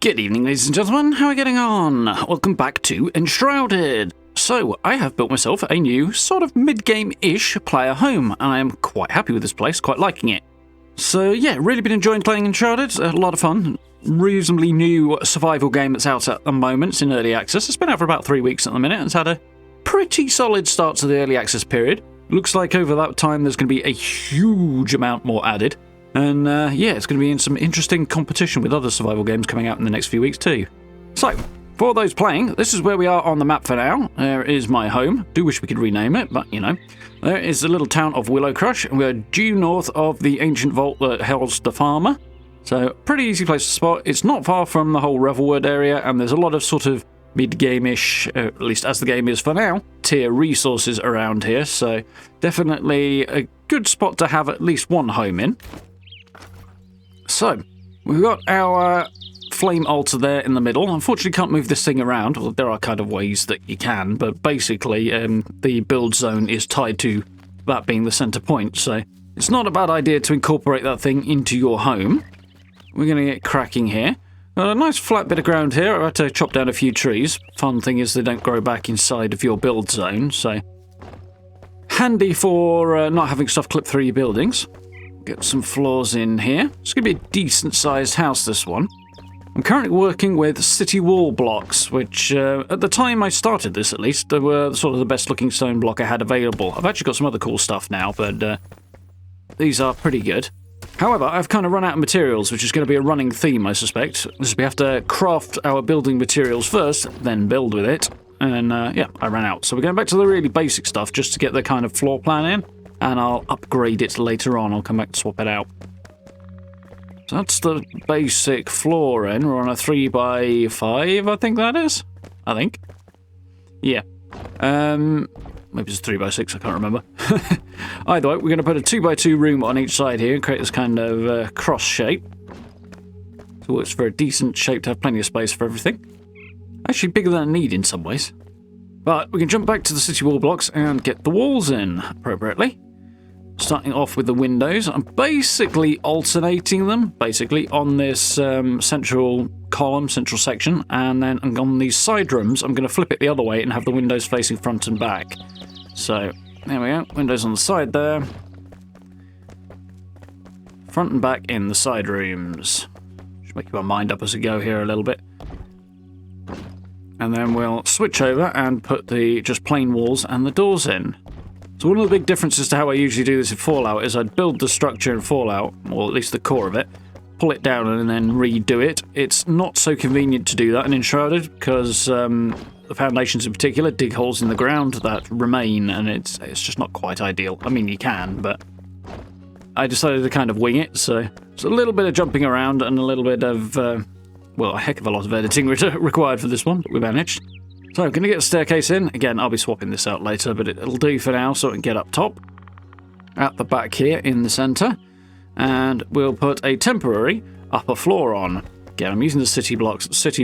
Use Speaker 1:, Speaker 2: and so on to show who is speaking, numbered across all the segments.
Speaker 1: Good evening, ladies and gentlemen. How are we getting on? Welcome back to Enshrouded. So, I have built myself a new, sort of mid-game-ish player home, and I am quite happy with this place, quite liking it. So, yeah, really been enjoying playing Enshrouded. A lot of fun. Reasonably new survival game that's out at the moment. It's in early access. It's been out for about 3 weeks at the minute. It's had a pretty solid start to the early access period. Looks like over that time there's going to be a huge amount more added. And yeah, it's going to be in some interesting competition with other survival games coming out in the next few weeks too. So, for those playing, this is where we are on the map for now. There is my home. Do wish we could rename it, but you know. There is the little town of Willowcrush, and we're due north of the ancient vault that housed the farmer. So, pretty easy place to spot. It's not far from the whole Revelwood area, and there's a lot of sort of mid-game-ish, at least as the game is for now, tier resources around here. So, definitely a good spot to have at least one home in. So, we've got our flame altar there in the middle. Unfortunately, can't move this thing around. Well, there are kind of ways that you can, but basically, the build zone is tied to that being the center point, so it's not a bad idea to incorporate that thing into your home. We're going to get cracking here. A nice flat bit of ground here. I've had to chop down a few trees. Fun thing is they don't grow back inside of your build zone, so handy for not having stuff clip through your buildings. Get some floors in here. It's going to be a decent-sized house, this one. I'm currently working with city wall blocks, which, at the time I started this at least, they were sort of the best-looking stone block I had available. I've actually got some other cool stuff now, but these are pretty good. However, I've kind of run out of materials, which is going to be a running theme, I suspect. We have to craft our building materials first, then build with it. And, yeah, I ran out. So we're going back to the really basic stuff just to get the kind of floor plan in. And I'll upgrade it later on. I'll come back to swap it out. So that's the basic floor in. We're on a 3x5, I think that is. I think. Yeah. Maybe it's a 3x6, I can't remember. Either way, we're going to put a 2x2 room on each side here and create this kind of cross shape. So it works for a decent shape to have plenty of space for everything. Actually bigger than I need in some ways. But we can jump back to the city wall blocks and get the walls in appropriately. Starting off with the windows, I'm basically alternating them, on this central column, central section, and then on these side rooms, I'm going to flip it the other way and have the windows facing front and back. So, there we go, windows on the side there. Front and back in the side rooms. Just making my mind up as we go here a little bit. And then we'll switch over and put the just plain walls and the doors in. So one of the big differences to how I usually do this in Fallout is I'd build the structure in Fallout, or at least the core of it, pull it down and then redo it. It's not so convenient to do that in Enshrouded because the foundations in particular dig holes in the ground that remain, and it's just not quite ideal. I mean, you can, but I decided to kind of wing it, so it's a little bit of jumping around and a little bit of, well, a heck of a lot of editing required for this one, but we managed. So I'm going to get a staircase in. Again, I'll be swapping this out later, but it'll do for now so I can get up top. At the back here in the centre. And we'll put a temporary upper floor on. Again, I'm using the city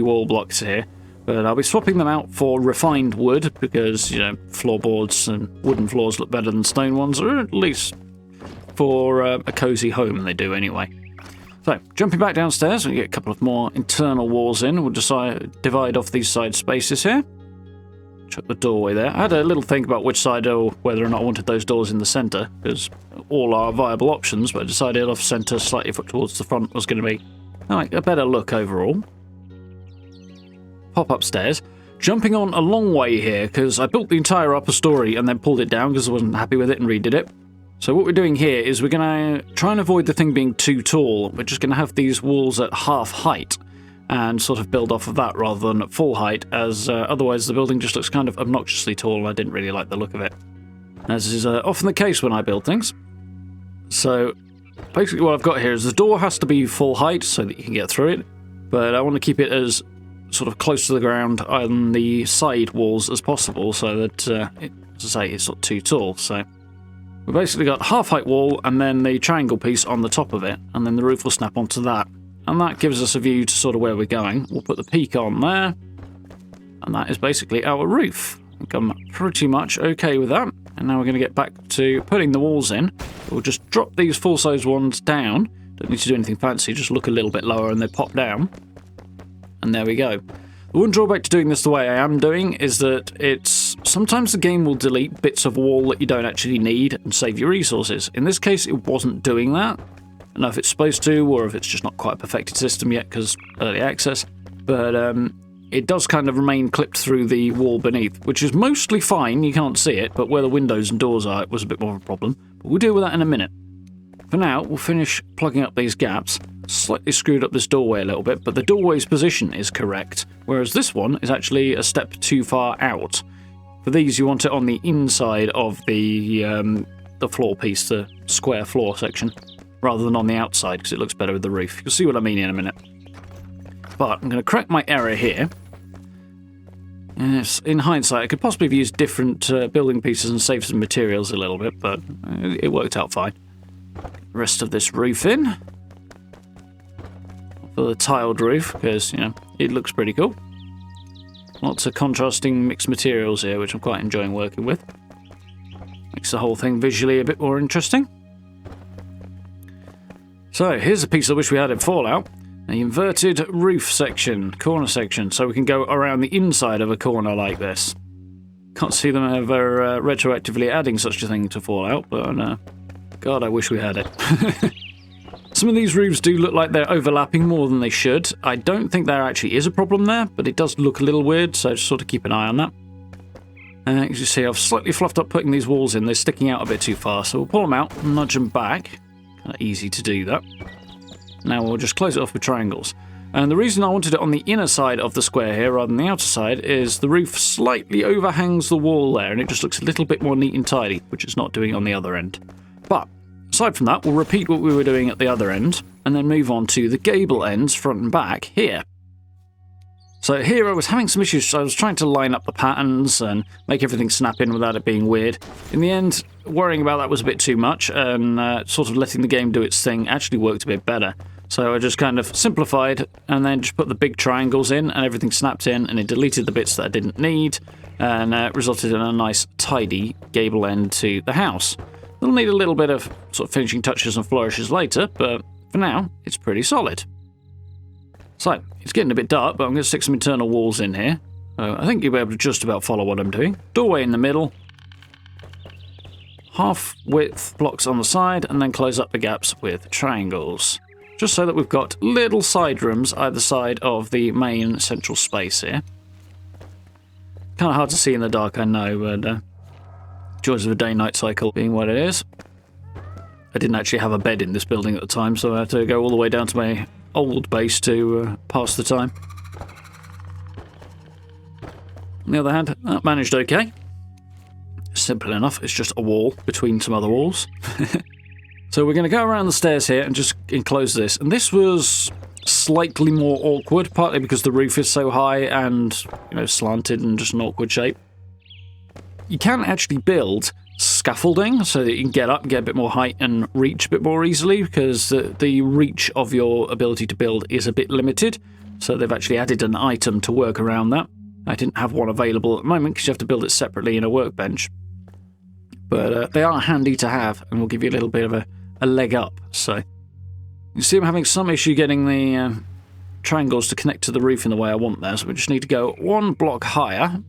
Speaker 1: wall blocks here, but I'll be swapping them out for refined wood because, you know, floorboards and wooden floors look better than stone ones, or at least for a cosy home they do anyway. So, jumping back downstairs, we get a couple of more internal walls in. We'll divide off these side spaces here. Chuck the doorway there. I had a little think about which side or whether or not I wanted those doors in the centre, because all are viable options, but I decided off centre, slightly towards the front was going to be like a better look overall. Pop upstairs. Jumping on a long way here, because I built the entire upper story and then pulled it down because I wasn't happy with it and redid it. So what we're doing here is we're going to try and avoid the thing being too tall. We're just going to have these walls at half height and sort of build off of that rather than at full height, as otherwise the building just looks kind of obnoxiously tall and I didn't really like the look of it. As is often the case when I build things. So basically what I've got here is the door has to be full height so that you can get through it, but I want to keep it as sort of close to the ground on the side walls as possible so that, as I say, it's not too tall. So we've basically got half-height wall and then the triangle piece on the top of it, and then the roof will snap onto that. And that gives us a view to sort of where we're going. We'll put the peak on there, and that is basically our roof. I think I'm pretty much okay with that. And now we're going to get back to putting the walls in. We'll just drop these full-size ones down. Don't need to do anything fancy, just look a little bit lower and they pop down. And there we go. The one drawback to doing this the way I am doing is that sometimes the game will delete bits of wall that you don't actually need and save you resources. In this case, it wasn't doing that. I don't know if it's supposed to, or if it's just not quite a perfected system yet because early access. But it does kind of remain clipped through the wall beneath, which is mostly fine, you can't see it, but where the windows and doors are, it was a bit more of a problem. But we'll deal with that in a minute. For now, we'll finish plugging up these gaps. Slightly screwed up this doorway a little bit, but the doorway's position is correct, whereas this one is actually a step too far out. For these, you want it on the inside of the floor piece, the square floor section, rather than on the outside, because it looks better with the roof. You'll see what I mean in a minute. But I'm going to correct my error here. Yes, in hindsight, I could possibly have used different building pieces and saved some materials a little bit, but it worked out fine. Rest of this roof in. For the tiled roof, because, you know, it looks pretty cool. Lots of contrasting mixed materials here, which I'm quite enjoying working with. Makes the whole thing visually a bit more interesting. So, here's a piece I wish we had in Fallout. An inverted roof section, corner section, so we can go around the inside of a corner like this. Can't see them ever retroactively adding such a thing to Fallout, but God, I wish we had it. Some of these roofs do look like they're overlapping more than they should. I don't think there actually is a problem there, but it does look a little weird, so just sort of keep an eye on that. As you see, I've slightly fluffed up putting these walls in. They're sticking out a bit too far, so we'll pull them out and nudge them back. Kind of easy to do that. Now we'll just close it off with triangles. And the reason I wanted it on the inner side of the square here rather than the outer side is the roof slightly overhangs the wall there, and it just looks a little bit more neat and tidy, which it's not doing on the other end. But aside from that, we'll repeat what we were doing at the other end, and then move on to the gable ends, front and back, here. So here I was having some issues, so I was trying to line up the patterns and make everything snap in without it being weird. In the end, worrying about that was a bit too much, and sort of letting the game do its thing actually worked a bit better. So I just kind of simplified, and then just put the big triangles in, and everything snapped in, and it deleted the bits that I didn't need, and resulted in a nice, tidy gable end to the house. It'll need a little bit of sort of finishing touches and flourishes later, but for now, it's pretty solid. So, it's getting a bit dark, but I'm going to stick some internal walls in here. I think you'll be able to just about follow what I'm doing. Doorway in the middle. Half-width blocks on the side, and then close up the gaps with triangles. Just so that we've got little side rooms either side of the main central space here. Kind of hard to see in the dark, I know, but joys of a day-night cycle being what it is. I didn't actually have a bed in this building at the time, so I had to go all the way down to my old base to pass the time. On the other hand, that managed okay. Simple enough, it's just a wall between some other walls. So we're going to go around the stairs here and just enclose this. And this was slightly more awkward, partly because the roof is so high and, you know, slanted and just an awkward shape. You can actually build scaffolding so that you can get up, get a bit more height and reach a bit more easily, because the reach of your ability to build is a bit limited. So they've actually added an item to work around that. I didn't have one available at the moment because you have to build it separately in a workbench. But they are handy to have and will give you a little bit of a leg up. So you see I'm having some issue getting the triangles to connect to the roof in the way I want there, so we just need to go one block higher.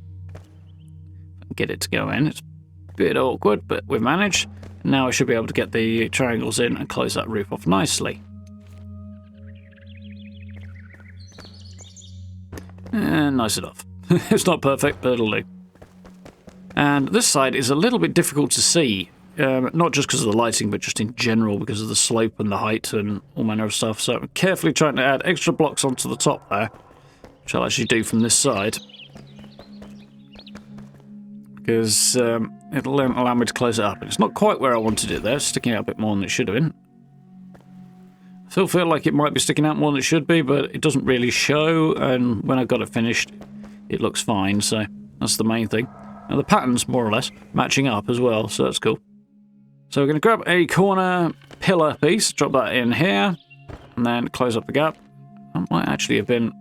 Speaker 1: Get it to go in. It's a bit awkward, but we've managed. Now I should be able to get the triangles in and close that roof off nicely. And nice enough. It's not perfect, but it'll do. And this side is a little bit difficult to see, not just because of the lighting, but just in general because of the slope and the height and all manner of stuff. So I'm carefully trying to add extra blocks onto the top there, which I'll actually do from this side, because it'll allow me to close it up. It's not quite where I wanted it there, it's sticking out a bit more than it should have been. I still feel like it might be sticking out more than it should be, but it doesn't really show, and when I've got it finished, it looks fine, so that's the main thing. Now the pattern's more or less matching up as well, so that's cool. So we're going to grab a corner pillar piece, drop that in here, and then close up the gap. That might actually have been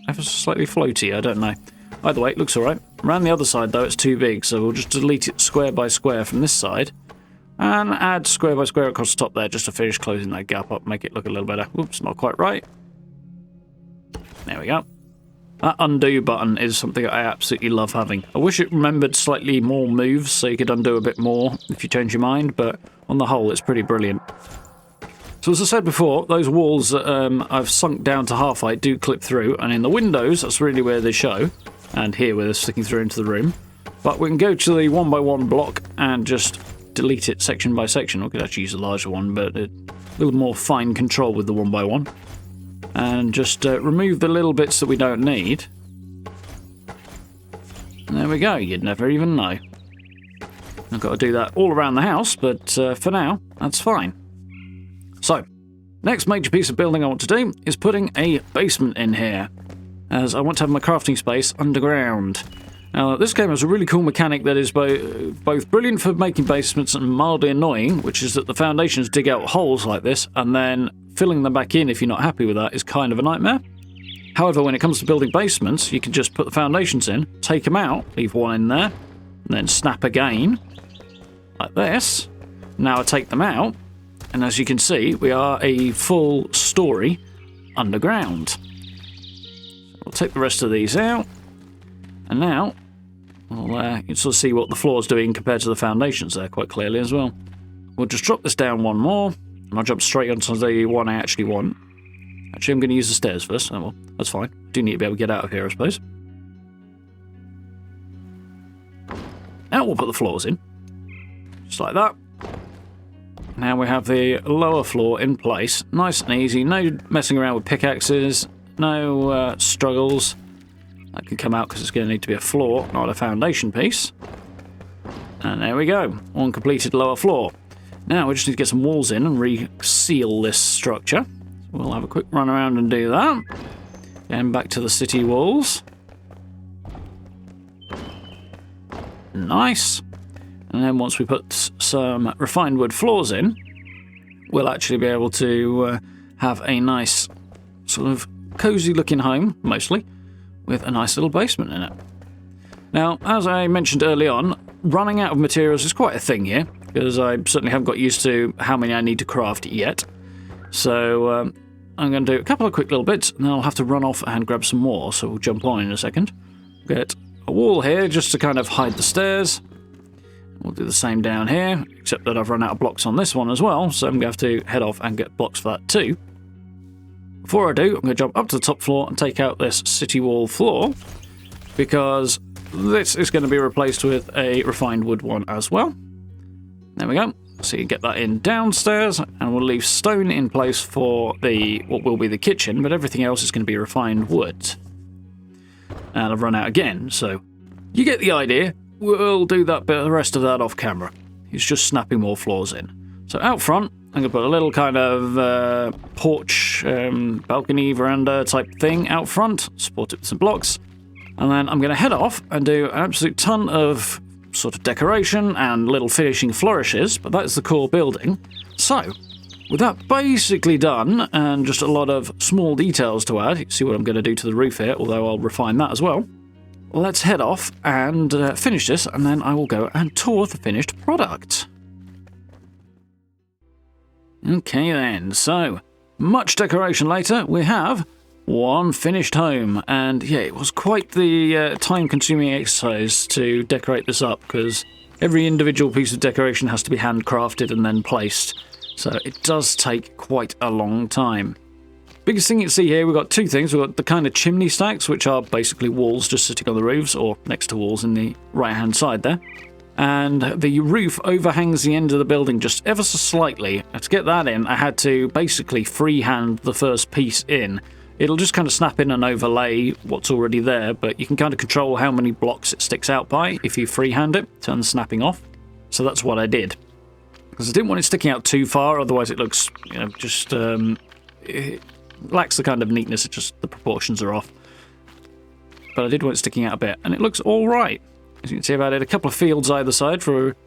Speaker 1: ever so slightly floaty, I don't know. Either way, it looks alright. Around the other side, though, it's too big, so we'll just delete it square by square from this side, and add square by square across the top there, just to finish closing that gap up, make it look a little better. Oops, not quite right. There we go. That undo button is something I absolutely love having. I wish it remembered slightly more moves so you could undo a bit more if you change your mind, but on the whole, it's pretty brilliant. So as I said before, those walls that I've sunk down to half height do clip through, and in the windows, that's really where they show, and here where they're sticking through into the room. But we can go to the 1x1 block and just delete it section by section. We could actually use a larger one, but a little more fine control with the 1x1. And just remove the little bits that we don't need. And there we go, you'd never even know. I've got to do that all around the house, but for now, that's fine. So, next major piece of building I want to do is putting a basement in here, as I want to have my crafting space underground. Now, this game has a really cool mechanic that is both brilliant for making basements and mildly annoying, which is that the foundations dig out holes like this, and then filling them back in if you're not happy with that is kind of a nightmare. However, when it comes to building basements, you can just put the foundations in, take them out, leave one in there, and then snap again, like this. Now I take them out, and as you can see, we are a full story underground. I'll take the rest of these out, and now you can sort of see what the floor's doing compared to the foundations there quite clearly as well. We'll just drop this down one more, and I'll jump straight onto the one I actually want. Actually, I'm going to use the stairs first. Oh well, that's fine. Do need to be able to get out of here, I suppose. Now we'll put the floors in. Just like that. Now we have the lower floor in place. Nice and easy. No messing around with pickaxes. No struggles. That can come out because it's going to need to be a floor, not a foundation piece. And there we go. One completed lower floor. Now we just need to get some walls in and reseal this structure. So we'll have a quick run around and do that. Going back to the city walls. Nice. And then once we put some refined wood floors in, we'll actually be able to have a nice sort of cozy looking home, mostly, with a nice little basement in it. Now, as I mentioned early on, running out of materials is quite a thing here, because I certainly haven't got used to how many I need to craft yet. So I'm going to do a couple of quick little bits, and then I'll have to run off and grab some more, so we'll jump on in a second. Get a wall here just to kind of hide the stairs. We'll do the same down here, except that I've run out of blocks on this one as well, so I'm going to have to head off and get blocks for that too. Before I do, I'm going to jump up to the top floor and take out this city wall floor, because this is going to be replaced with a refined wood one as well. There we go. So you get that in downstairs, and we'll leave stone in place for what will be the kitchen, but everything else is going to be refined wood. And I've run out again, so you get the idea. We'll do that bit, the rest of that off camera. He's just snapping more floors in. So out front, I'm going to put a little kind of porch, balcony, veranda type thing out front, support it with some blocks. And then I'm going to head off and do an absolute ton of sort of decoration and little finishing flourishes, but that's the core building. So, with that basically done, and just a lot of small details to add, you can see what I'm going to do to the roof here, although I'll refine that as well. Let's head off and finish this, and then I will go and tour the finished product. Okay then, so much decoration later, we have one finished home, and yeah, it was quite the time-consuming exercise to decorate this up, because every individual piece of decoration has to be handcrafted and then placed, so it does take quite a long time. Biggest thing you can see here, we've got two things. We've got the kind of chimney stacks, which are basically walls just sitting on the roofs, or next to walls in the right-hand side there. And the roof overhangs the end of the building just ever so slightly. To get that in, I had to basically freehand the first piece in. It'll just kind of snap in and overlay what's already there, but you can kind of control how many blocks it sticks out by if you freehand it, turn the snapping off. So that's what I did. Because I didn't want it sticking out too far, otherwise it looks, just... it lacks the kind of neatness, it's just the proportions are off. But I did want it sticking out a bit, and it looks alright. As you can see, I've added a couple of fields either side for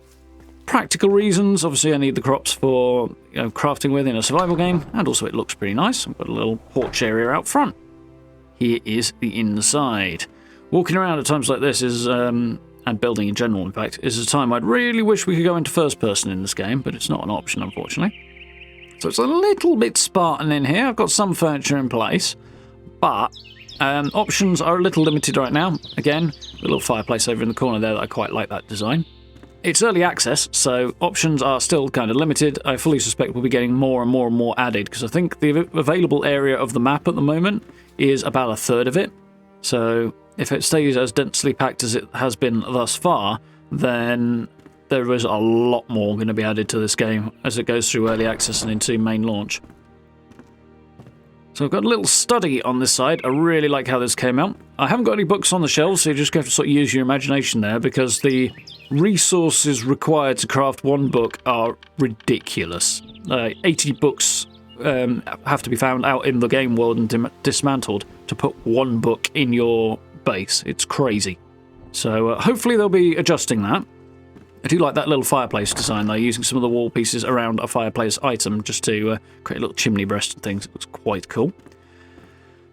Speaker 1: practical reasons. Obviously, I need the crops for crafting with in a survival game, and also it looks pretty nice. I've got a little porch area out front. Here is the inside. Walking around at times like this is, and building in general, in fact, is a time I'd really wish we could go into first person in this game, but it's not an option, unfortunately. So it's a little bit Spartan in here. I've got some furniture in place, but Options are a little limited right now. Again, a little fireplace over in the corner there that I quite like that design. It's early access, so options are still kind of limited. I fully suspect we'll be getting more and more and more added, because I think the available area of the map at the moment is about a third of it. So if it stays as densely packed as it has been thus far, then there is a lot more going to be added to this game as it goes through early access and into main launch. So I've got a little study on this side. I really like how this came out. I haven't got any books on the shelves, so you just have to sort of use your imagination there, because the resources required to craft one book are ridiculous. 80 books have to be found out in the game world and dismantled to put one book in your base. It's crazy. So hopefully they'll be adjusting that. I do like that little fireplace design though, using some of the wall pieces around a fireplace item just to create a little chimney breast and things. It looks quite cool.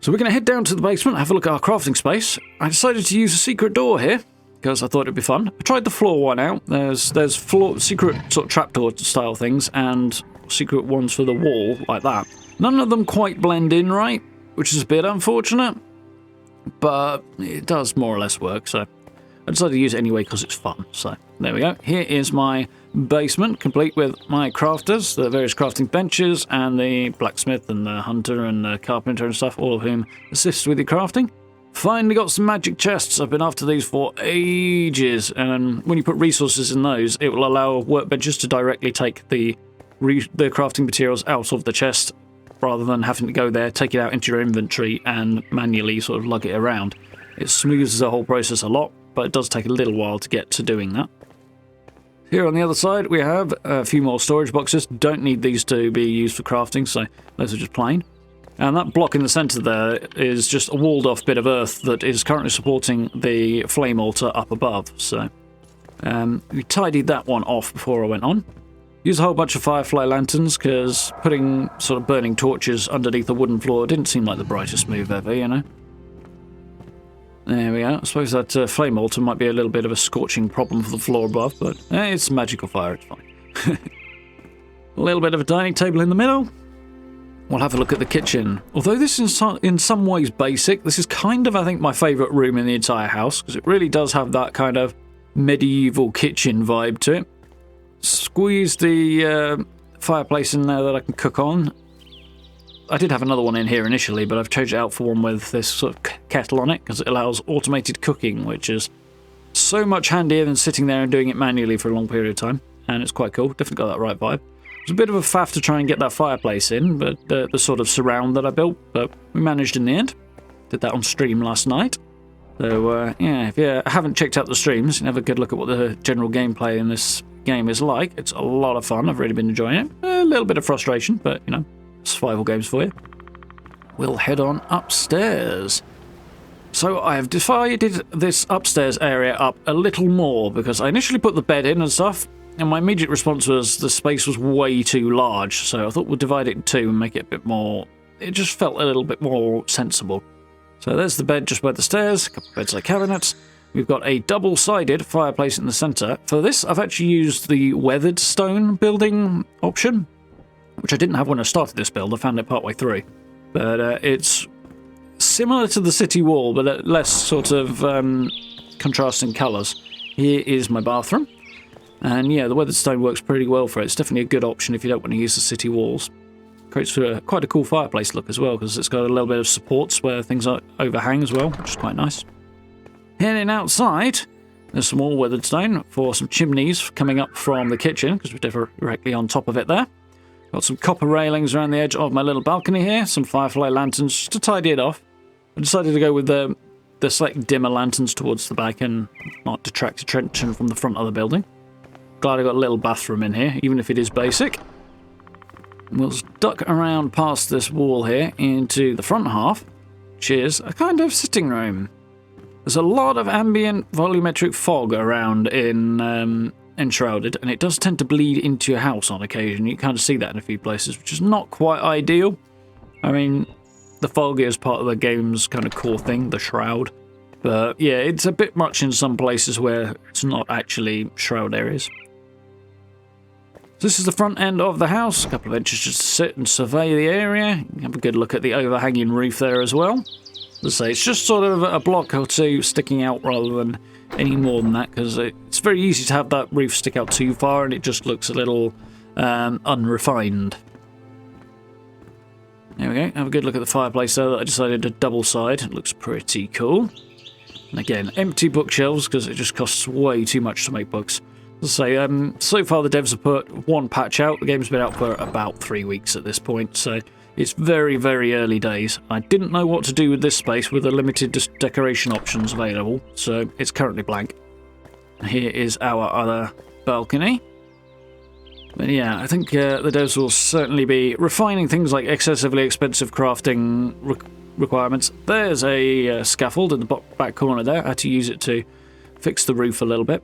Speaker 1: So we're going to head down to the basement, have a look at our crafting space. I decided to use a secret door here because I thought it'd be fun. I tried the floor one out. There's floor secret sort of trapdoor style things and secret ones for the wall like that. None of them quite blend in right, which is a bit unfortunate, but it does more or less work. So I decided to use it anyway because it's fun. So there we go. Here is my basement, complete with my crafters, the various crafting benches, and the blacksmith and the hunter and the carpenter and stuff, all of whom assist with your crafting. Finally got some magic chests. I've been after these for ages, and when you put resources in those, it will allow workbenches to directly take the crafting materials out of the chest, rather than having to go there, take it out into your inventory, and manually sort of lug it around. It smooths the whole process a lot, but it does take a little while to get to doing that. Here on the other side we have a few more storage boxes. Don't need these to be used for crafting, so those are just plain. And that block in the centre there is just a walled off bit of earth that is currently supporting the flame altar up above. So we tidied that one off before I went on. Used a whole bunch of firefly lanterns because putting sort of burning torches underneath a wooden floor didn't seem like the brightest move ever, you know. There we go. I suppose that flame altar might be a little bit of a scorching problem for the floor above, but it's magical fire, it's fine. A little bit of a dining table in the middle. We'll have a look at the kitchen. Although this is in some ways basic, this is kind of, I think, my favourite room in the entire house, because it really does have that kind of medieval kitchen vibe to it. Squeeze the fireplace in there that I can cook on. I did have another one in here initially, but I've changed it out for one with this sort of kettle on it, because it allows automated cooking, which is so much handier than sitting there and doing it manually for a long period of time, and it's quite cool. Definitely got that right vibe. It was a bit of a faff to try and get that fireplace in, but the sort of surround that I built, but we managed in the end. Did that on stream last night. So yeah, if you haven't checked out the streams, you can have a good look at what the general gameplay in this game is like. It's a lot of fun. I've really been enjoying it. A little bit of frustration, but you know, survival games for you. We'll head on upstairs. So I have divided this upstairs area up a little more because I initially put the bed in and stuff, and my immediate response was the space was way too large, so I thought we'll divide it in two and make it a bit more... It just felt a little bit more sensible. So there's the bed just by the stairs, a couple of bedside cabinets. We've got a double-sided fireplace in the centre. For this, I've actually used the weathered stone building option, which I didn't have when I started this build. I found it partway through. But it's similar to the city wall, but less sort of contrasting colours. Here is my bathroom. And yeah, the weathered stone works pretty well for it. It's definitely a good option if you don't want to use the city walls. Creates quite a cool fireplace look as well, because it's got a little bit of supports where things are overhang as well, which is quite nice. Heading outside, there's some more weathered stone for some chimneys coming up from the kitchen, because we're directly on top of it there. Got some copper railings around the edge of my little balcony here, some firefly lanterns just to tidy it off. I decided to go with the slightly dimmer lanterns towards the back and not detract attention from the front of the building. Glad I got a little bathroom in here, even if it is basic. We'll duck around past this wall here into the front half, which is a kind of sitting room. There's a lot of ambient volumetric fog around in Enshrouded, and it does tend to bleed into your house on occasion. You kind of see that in a few places, which is not quite ideal. I mean, the fog is part of the game's kind of core thing, the shroud. But yeah, it's a bit much in some places where it's not actually shroud areas. This is the front end of the house. A couple of benches just to sit and survey the area. Have a good look at the overhanging roof there as well. As I say, it's just sort of a block or two sticking out rather than any more than that, because it's very easy to have that roof stick out too far and it just looks a little unrefined. There we go. Have a good look at the fireplace there that I decided to double side. It looks pretty cool. And again, empty bookshelves because it just costs way too much to make books. As I say, so far the devs have put one patch out. The game's been out for about 3 weeks at this point, so it's very, very early days. I didn't know what to do with this space with the limited decoration options available, so it's currently blank. Here is our other balcony. But yeah, I think the devs will certainly be refining things like excessively expensive crafting requirements. There's a scaffold in the back corner there. I had to use it to fix the roof a little bit.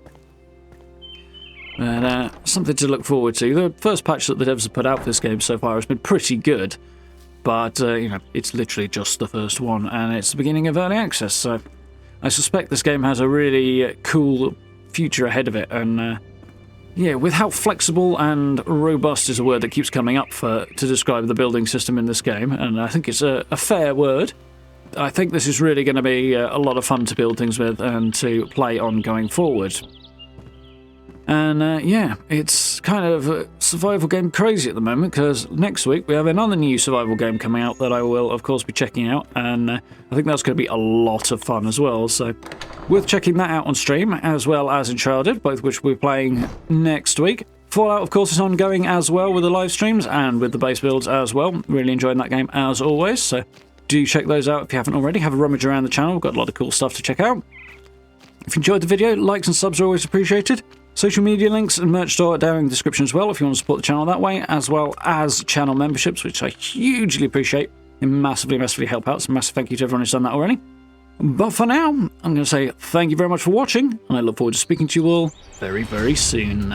Speaker 1: And something to look forward to. The first patch that the devs have put out for this game so far has been pretty good, but you know, it's literally just the first one, and it's the beginning of early access. So I suspect this game has a really cool future ahead of it. And yeah, with how flexible and robust is a word that keeps coming up to describe the building system in this game, and I think it's a fair word. I think this is really going to be a lot of fun to build things with and to play on going forward. And yeah, it's kind of survival game crazy at the moment, because next week we have another new survival game coming out that I will, of course, be checking out, and I think that's going to be a lot of fun as well. So, worth checking that out on stream, as well as Enshrouded, both which we're playing next week. Fallout, of course, is ongoing as well with the live streams and with the base builds as well. Really enjoying that game as always, so do check those out if you haven't already. Have a rummage around the channel, we've got a lot of cool stuff to check out. If you enjoyed the video, likes and subs are always appreciated. Social media links and merch store are down in the description as well if you want to support the channel that way, as well as channel memberships, which I hugely appreciate. They massively, massively help out, so massive thank you to everyone who's done that already. But for now, I'm going to say thank you very much for watching, and I look forward to speaking to you all very, very soon.